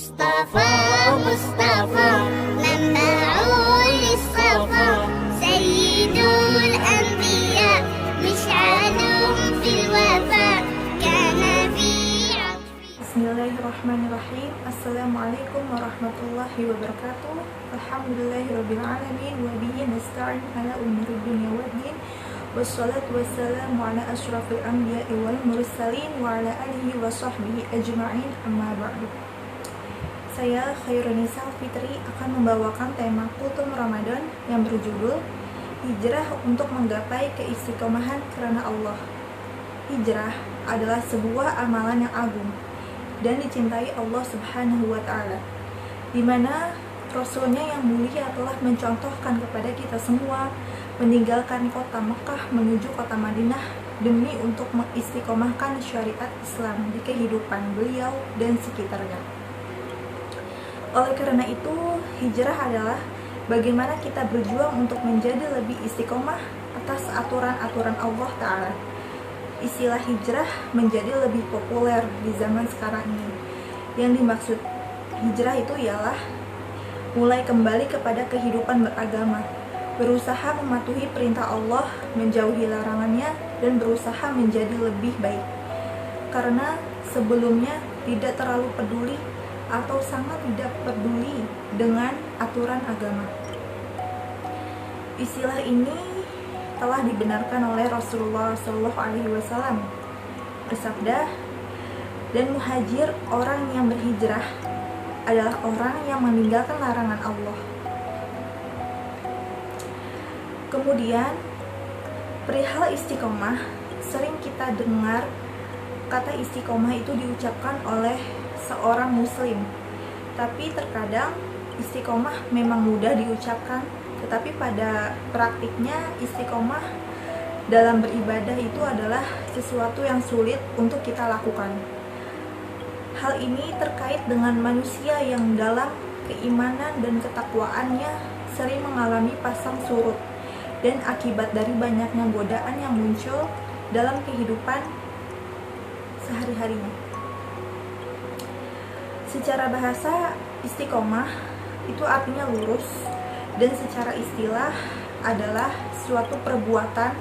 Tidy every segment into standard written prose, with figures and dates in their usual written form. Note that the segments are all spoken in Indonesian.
مصطفى مصطفى منبع للصفا سيد الأنبياء مشعل في الوفاء كان في Bismillahirrahmanirrahim. Assalamualaikum warahmatullahi wabarakatuh. Alhamdulillahirrabbilalamin. Wabihi nasta'in ala umuri dunia waddin. Wassalatu wassalamu ala ashrafil anbiya'i wal mursalin wa ala alihi wa sahbihi ajma'in, amma ba'du. Saya Khairunisa Fitri akan membawakan tema Kultum Ramadan yang berjudul Hijrah untuk menggapai keistiqomahan karena Allah. Hijrah adalah sebuah amalan yang agung dan dicintai Allah Subhanahu wa Ta'ala, di mana Rasulnya yang mulia telah mencontohkan kepada kita semua meninggalkan kota Mekah menuju kota Madinah demi untuk mengistiqomahkan syariat Islam di kehidupan beliau dan sekitarnya. Oleh karena itu, hijrah adalah bagaimana kita berjuang untuk menjadi lebih istiqomah atas aturan-aturan Allah Ta'ala. Istilah hijrah menjadi lebih populer di zaman sekarang ini. Yang dimaksud hijrah itu ialah mulai kembali kepada kehidupan beragama, berusaha mematuhi perintah Allah, menjauhi larangannya, dan berusaha menjadi lebih baik. Karena sebelumnya tidak terlalu peduli atau sangat tidak peduli dengan aturan agama. Istilah ini telah dibenarkan oleh Rasulullah SAW bersabda, dan muhajir, orang yang berhijrah, adalah orang yang meninggalkan larangan Allah. Kemudian perihal istiqomah, sering kita dengar kata istiqomah itu diucapkan oleh seorang muslim, tapi terkadang istiqomah memang mudah diucapkan, tetapi pada praktiknya istiqomah dalam beribadah itu adalah sesuatu yang sulit untuk kita lakukan. Hal ini terkait dengan manusia yang dalam keimanan dan ketakwaannya sering mengalami pasang surut dan akibat dari banyaknya godaan yang muncul dalam kehidupan sehari-harinya. Secara bahasa, istiqomah itu artinya lurus, dan secara istilah adalah suatu perbuatan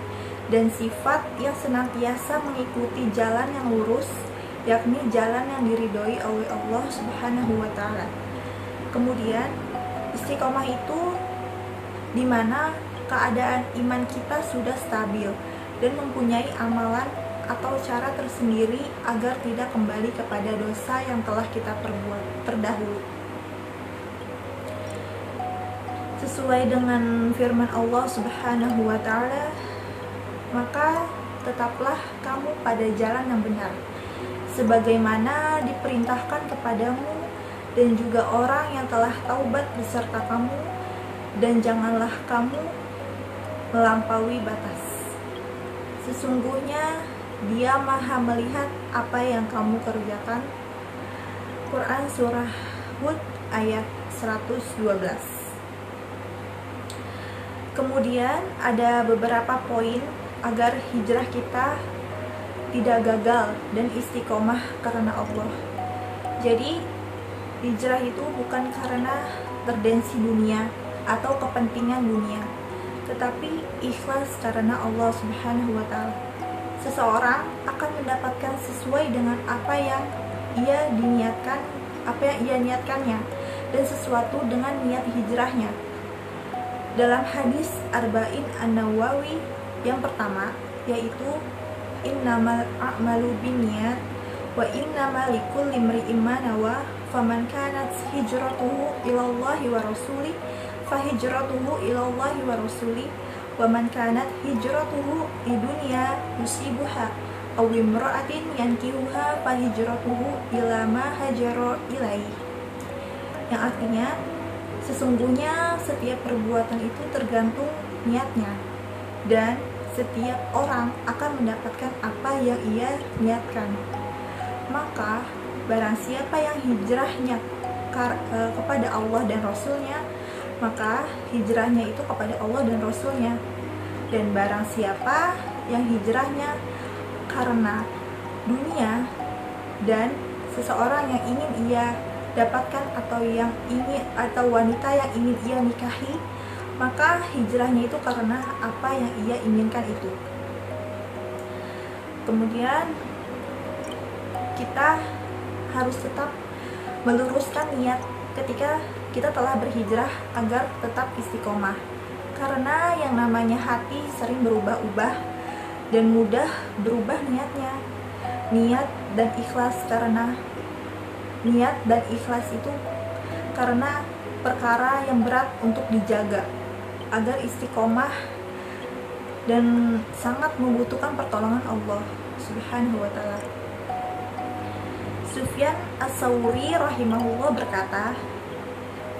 dan sifat yang senantiasa mengikuti jalan yang lurus, yakni jalan yang diridhoi oleh Allah Subhanahu wa Ta'ala. Kemudian istiqomah itu di mana keadaan iman kita sudah stabil dan mempunyai amalan atau cara tersendiri agar tidak kembali kepada dosa yang telah kita perbuat terdahulu. Sesuai dengan firman Allah Subhanahu wa Ta'ala, maka tetaplah kamu pada jalan yang benar, sebagaimana diperintahkan kepadamu dan juga orang yang telah taubat beserta kamu, dan janganlah kamu melampaui batas. Sesungguhnya Dia Maha melihat apa yang kamu kerjakan. Quran Surah Hud ayat 112. Kemudian ada beberapa poin agar hijrah kita tidak gagal dan istiqomah karena Allah. Jadi hijrah itu bukan karena terdensi dunia atau kepentingan dunia, tetapi ikhlas karena Allah Subhanahu wa Ta'ala. Seseorang akan mendapatkan sesuai dengan apa yang ia niatkannya, dan sesuatu dengan niat hijrahnya. Dalam hadis Arba'in An-Nawawi yang pertama, yaitu innamal a'malu binniyat wa innamal likulli imri'in ma nawa faman kanat hijratuhu ilallahi wa rasulih fahijratuhu ilallahi wa rasulih wa man kanat hijratuhu lidunya yusibuha aw imra'atin yankihuha fahijratuhu ila ma hajara ilaihi, yang artinya sesungguhnya setiap perbuatan itu tergantung niatnya, dan setiap orang akan mendapatkan apa yang ia niatkan. Maka barang siapa yang hijrahnya kepada Allah dan Rasulnya, maka hijrahnya itu kepada Allah dan Rasulnya. Dan barang siapa yang hijrahnya karena dunia dan seseorang yang ingin ia dapatkan atau wanita yang ingin ia nikahi, maka hijrahnya itu karena apa yang ia inginkan itu. Kemudian kita harus tetap meluruskan niat ketika kita telah berhijrah agar tetap istiqomah. Karena yang namanya hati sering berubah-ubah dan mudah berubah niatnya. Niat dan ikhlas itu karena perkara yang berat untuk dijaga agar istiqomah dan sangat membutuhkan pertolongan Allah Subhanahu wa ta'ala. Sufyan Ats-Tsauri rahimahullah berkata,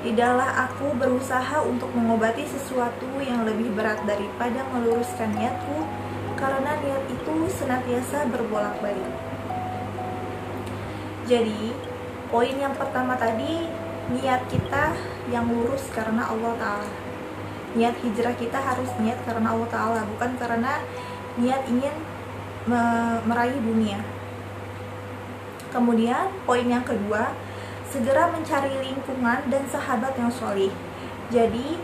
"Tidaklah aku berusaha untuk mengobati sesuatu yang lebih berat daripada meluruskan niatku, karena niat itu senantiasa berbolak-balik." Jadi, poin yang pertama tadi, niat kita yang lurus karena Allah Ta'ala. Niat hijrah kita harus niat karena Allah Ta'ala, bukan karena niat ingin meraih dunia. Kemudian poin yang kedua, segera mencari lingkungan dan sahabat yang solih. Jadi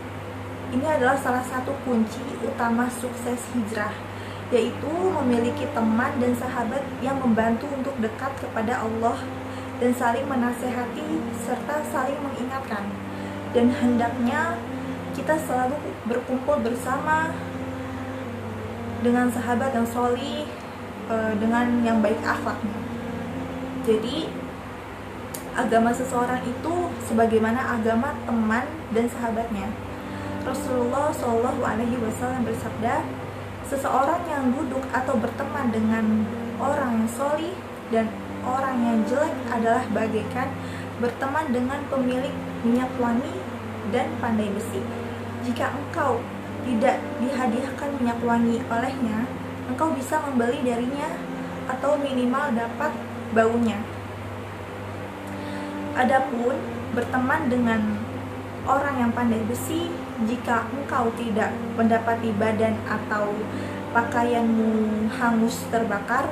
ini adalah salah satu kunci utama sukses hijrah, yaitu memiliki teman dan sahabat yang membantu untuk dekat kepada Allah dan saling menasehati serta saling mengingatkan. Dan hendaknya kita selalu berkumpul bersama dengan sahabat yang solih, dengan yang baik akhlaknya. Jadi agama seseorang itu sebagaimana agama teman dan sahabatnya. Rasulullah SAW bersabda, seseorang yang duduk atau berteman dengan orang yang solih dan orang yang jelek adalah bagaikan berteman dengan pemilik minyak wangi dan pandai besi. Jika engkau tidak dihadiahkan minyak wangi olehnya, engkau bisa membeli darinya atau minimal dapat baunya. Adapun berteman dengan orang yang pandai besi, jika engkau tidak mendapati badan atau pakaianmu hangus terbakar,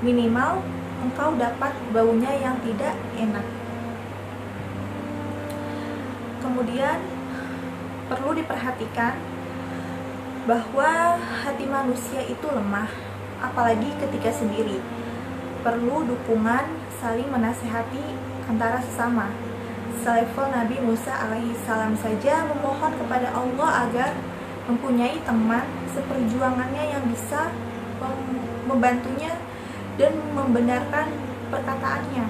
minimal engkau dapat baunya yang tidak enak. Kemudian perlu diperhatikan bahwa hati manusia itu lemah, apalagi ketika sendiri. Perlu dukungan, saling menasehati antara sesama. Selevel Nabi Musa alaihissalam saja memohon kepada Allah agar mempunyai teman seperjuangannya yang bisa membantunya dan membenarkan perkataannya,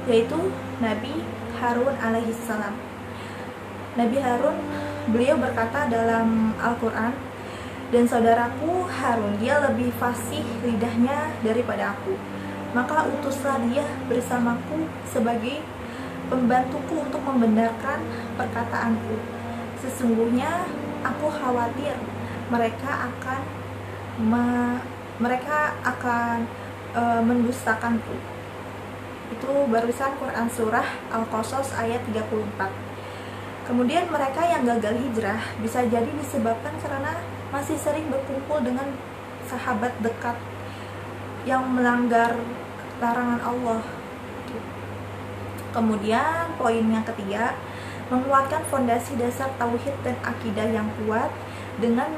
yaitu Nabi Harun alaihissalam. Nabi Harun, beliau berkata dalam Al-Quran, "Dan saudaraku Harun, dia lebih fasih lidahnya daripada aku. Maka utuslah dia bersamaku sebagai pembantuku untuk membenarkan perkataanku. Sesungguhnya aku khawatir mereka akan mendustakanku." Itu barusan Quran surah Al-Qasas ayat 34. Kemudian mereka yang gagal hijrah bisa jadi disebabkan karena masih sering berkumpul dengan sahabat dekat yang melanggar larangan Allah. Kemudian poin yang ketiga, menguatkan fondasi dasar tauhid dan akidah yang kuat dengan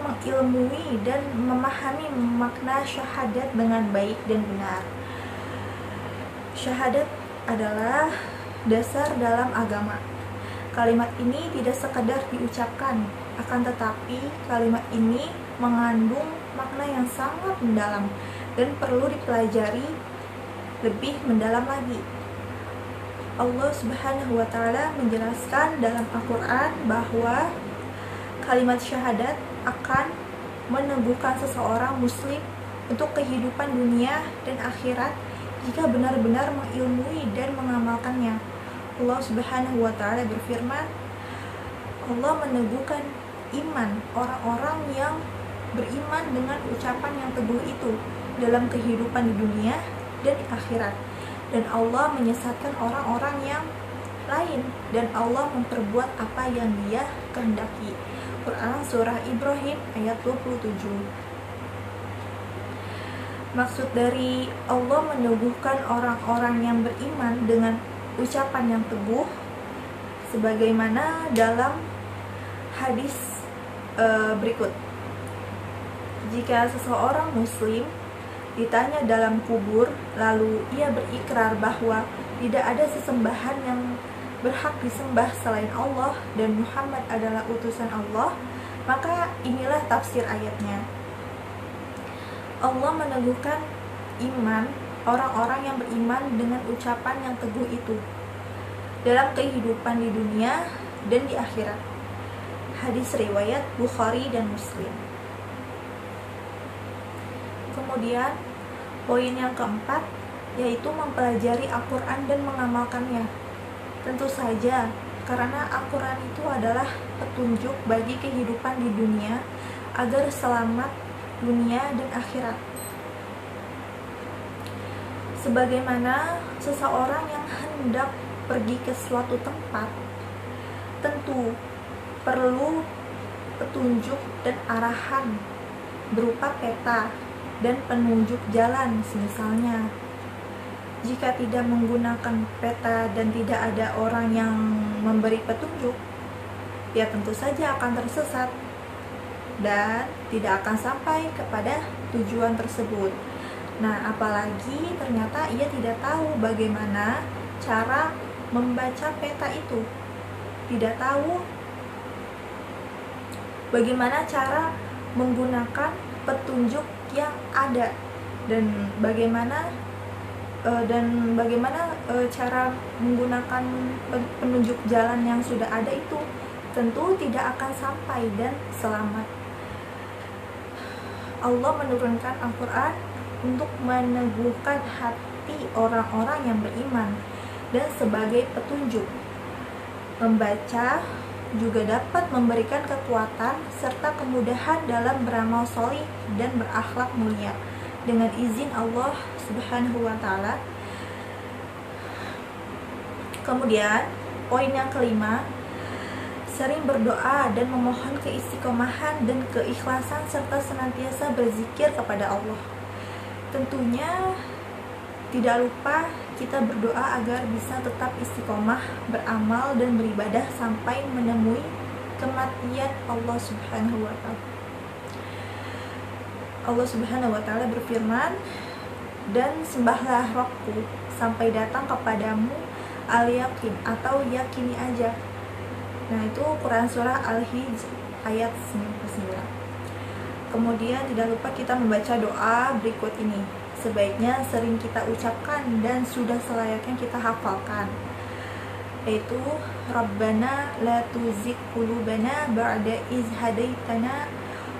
mengilmui dan memahami makna syahadat dengan baik dan benar. Syahadat adalah dasar dalam agama. Kalimat ini tidak sekedar diucapkan, akan tetapi kalimat ini mengandung makna yang sangat mendalam dan perlu dipelajari lebih mendalam lagi. Allah Subhanahu wa ta'ala menjelaskan dalam Al-Quran bahwa kalimat syahadat akan meneguhkan seseorang muslim untuk kehidupan dunia dan akhirat jika benar-benar mengilmui dan mengamalkannya. Allah Subhanahu wa ta'ala berfirman, Allah meneguhkan iman orang-orang yang beriman dengan ucapan yang teguh itu dalam kehidupan di dunia dan di akhirat, dan Allah menyesatkan orang-orang yang lain dan Allah memperbuat apa yang Dia kehendaki. Quran surah Ibrahim ayat 27. Maksud dari Allah menyuguhkan orang-orang yang beriman dengan ucapan yang teguh, sebagaimana dalam hadis berikut. Jika seseorang muslim ditanya dalam kubur, lalu ia berikrar bahwa tidak ada sesembahan yang berhak disembah selain Allah dan Muhammad adalah utusan Allah, maka inilah tafsir ayatnya. Allah meneguhkan iman orang-orang yang beriman dengan ucapan yang teguh itu dalam kehidupan di dunia dan di akhirat. Hadis riwayat Bukhari dan Muslim. Kemudian poin yang keempat yaitu mempelajari Al-Quran dan mengamalkannya. Tentu saja karena Al-Quran itu adalah petunjuk bagi kehidupan di dunia agar selamat dunia dan akhirat. Sebagaimana seseorang yang hendak pergi ke suatu tempat, tentu perlu petunjuk dan arahan berupa peta dan penunjuk jalan misalnya. Jika tidak menggunakan peta dan tidak ada orang yang memberi petunjuk, ya tentu saja akan tersesat dan tidak akan sampai kepada tujuan tersebut. Nah, apalagi ternyata ia tidak tahu bagaimana cara membaca peta itu, tidak tahu bagaimana cara menggunakan petunjuk yang ada dan bagaimana cara menggunakan penunjuk jalan yang sudah ada itu, tentu tidak akan sampai dan selamat. Allah menurunkan Al-Quran untuk meneguhkan hati orang-orang yang beriman dan sebagai petunjuk. Membaca juga dapat memberikan kekuatan serta kemudahan dalam beramal sholih dan berakhlak mulia dengan izin Allah Subhanahu wa ta'ala. Kemudian poin yang kelima, sering berdoa dan memohon keistiqomahan dan keikhlasan serta senantiasa berzikir kepada Allah. Tentunya tidak lupa kita berdoa agar bisa tetap istiqomah beramal dan beribadah sampai menemui kematian Allah Subhanahu wa ta'ala. Allah Subhanahu wa ta'ala berfirman, dan sembahlah Rabbku sampai datang kepadamu al-yakin atau yakini aja. Nah, itu Quran surah Al-Hijr ayat 99. Kemudian tidak lupa kita membaca doa berikut ini. Sebaiknya sering kita ucapkan dan sudah selayaknya kita hafalkan, yaitu Rabbana la tuzigh qulubana ba'da iz hadaitana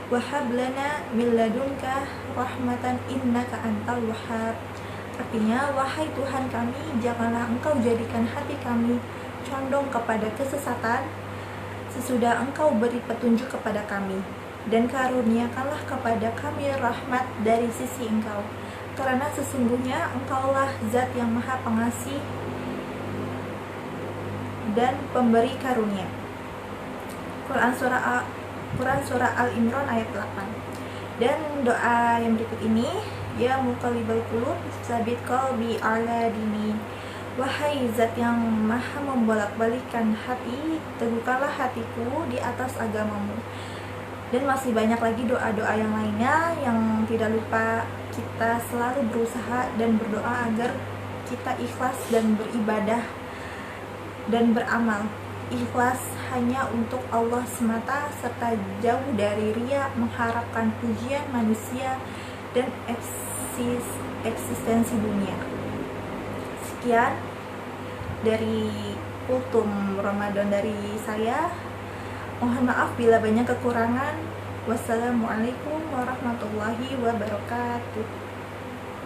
wa hab lana min ladunka rahmatan innaka antal wahhab. Artinya, wahai Tuhan kami, janganlah Engkau jadikan hati kami condong kepada kesesatan sesudah Engkau beri petunjuk kepada kami, dan karuniakanlah kepada kami rahmat dari sisi Engkau, karena sesungguhnya Engkaulah zat yang maha pengasih dan pemberi karunia. Quran surah Al-Imran ayat 8. Dan doa yang berikut ini, ya muqallibal qulub tsabit qalbi ala dini. Wahai zat yang maha membolak-balikkan hati, teguhkanlah hatiku di atas agamamu. Dan masih banyak lagi doa-doa yang lainnya yang tidak lupa kita selalu berusaha dan berdoa agar kita ikhlas dan beribadah dan beramal. Ikhlas hanya untuk Allah semata serta jauh dari riya, mengharapkan pujian manusia dan eksistensi dunia. Sekian dari kultum Ramadan dari saya. Mohon maaf bila banyak kekurangan. Wassalamualaikum warahmatullahi wabarakatuh.